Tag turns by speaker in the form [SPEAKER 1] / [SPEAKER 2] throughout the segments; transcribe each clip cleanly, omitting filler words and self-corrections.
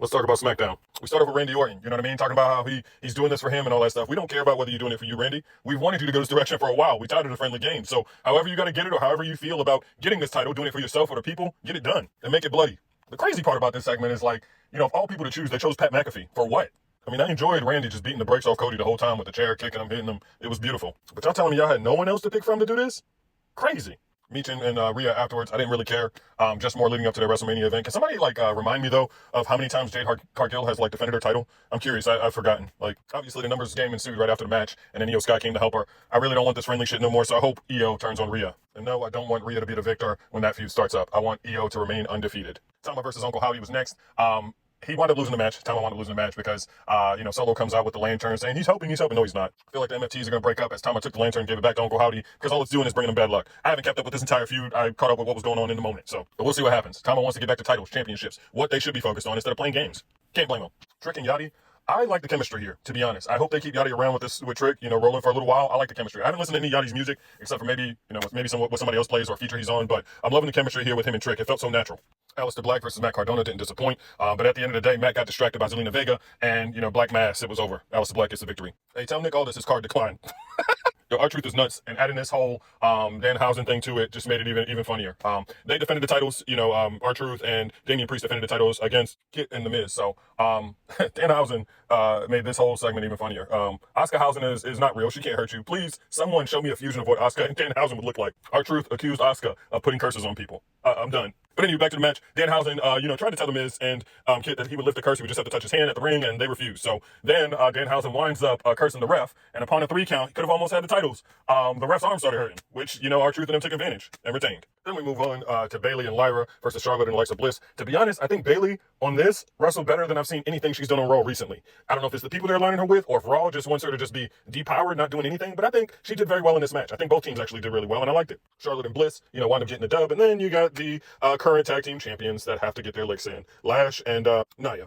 [SPEAKER 1] Let's talk about SmackDown. We start off with Randy Orton, you know what I mean? Talking about how he's doing this for him and all that stuff. We don't care about whether you're doing it for you, Randy. We've wanted you to go this direction for a while. We tired of the friendly game. So however you got to get it or however you feel about getting this title, doing it for yourself or the people, get it done and make it bloody. The crazy part about this segment is like, you know, of all people to choose, they chose Pat McAfee. For what? I mean, I enjoyed Randy just beating the brakes off Cody the whole time with the chair, kicking him, hitting him. It was beautiful. But y'all telling me y'all had no one else to pick from to do this? Crazy. Meech and Rhea afterwards, I didn't really care. Just more leading up to the WrestleMania event. Can somebody remind me though of how many times Jade Cargill has defended her title? I'm curious. I've forgotten. Obviously the numbers game ensued right after the match, and then Io Sky came to help her. I really don't want this friendly shit no more. So I hope Io turns on Rhea. And no, I don't want Rhea to be the victor when that feud starts up. I want Io to remain undefeated. Tama versus Uncle Howdy was next. He wound up losing the match. Tama wound up losing the match because, Solo comes out with the lantern saying he's helping. No, he's not. I feel like the MFTs are going to break up as Tama took the lantern and gave it back to Uncle Howdy because all it's doing is bringing him bad luck. I haven't kept up with this entire feud. I caught up with what was going on in the moment. But we'll see what happens. Tama wants to get back to titles, championships, what they should be focused on instead of playing games. Can't blame him. Trick and Yachty. I like the chemistry here, to be honest. I hope they keep Yachty around with Trick, rolling for a little while. I like the chemistry. I haven't listened to any Yachty's music except for maybe what somebody else plays or a feature he's on, but I'm loving the chemistry here with him and Trick. It felt so natural. Aleister Black versus Matt Cardona didn't disappoint, but at the end of the day, Matt got distracted by Zelina Vega, and, Black Mass, it was over. Aleister Black gets the victory. Hey, tell Nick Aldis his card declined. Yo, R-Truth is nuts, and adding this whole Danhausen thing to it just made it even funnier. They defended the titles, R-Truth and Damian Priest defended the titles against Kit and The Miz. So Danhausen made this whole segment even funnier. Asuka Hausen is not real. She can't hurt you. Please, someone show me a fusion of what Asuka and Danhausen would look like. R-Truth accused Asuka of putting curses on people. I'm done. But anyway, back to the match. Danhausen, tried to tell The Miz and Kit that he would lift the curse. He would just have to touch his hand at the ring, and they refused. So then Danhausen winds up cursing the ref, and upon a 3 count, he could have almost had the titles. The ref's arm started hurting, which, R-Truth and them took advantage and retained. Then we move on to Bayley and Lyra versus Charlotte and Alexa Bliss. To be honest, I think Bayley on this wrestled better than I've seen anything she's done on Raw recently. I don't know if it's the people they're learning her with or if Raw just wants her to just be depowered, not doing anything, but I think she did very well in this match. I think both teams actually did really well, and I liked it. Charlotte and Bliss, wound up getting the dub, and then you got the current tag team champions that have to get their licks in. Lash and Nia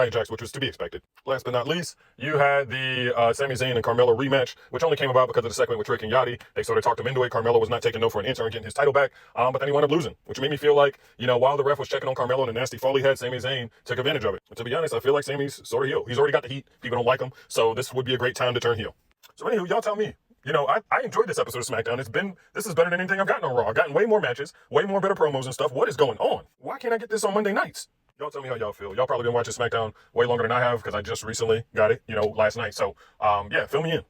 [SPEAKER 1] Jax, which was to be expected. Last but not least, you had the Sami Zayn and Carmelo rematch, which only came about because of the segment with Trick and Yachty. They sort of talked him into it. Carmelo was not taking no for an answer and getting his title back, but then he wound up losing, which made me feel like, while the ref was checking on Carmelo and the nasty fall he had, Sami Zayn took advantage of it. But to be honest, I feel like Sami's sort of heel. He's already got the heat. People don't like him, so this would be a great time to turn heel. So anywho, y'all tell me. I enjoyed this episode of SmackDown. This is better than anything I've gotten on Raw. I've gotten way more matches, way more better promos and stuff. What is going on? Why can't I get this on Monday nights? Y'all tell me how y'all feel. Y'all probably been watching SmackDown way longer than I have because I just recently got it, last night. So, fill me in.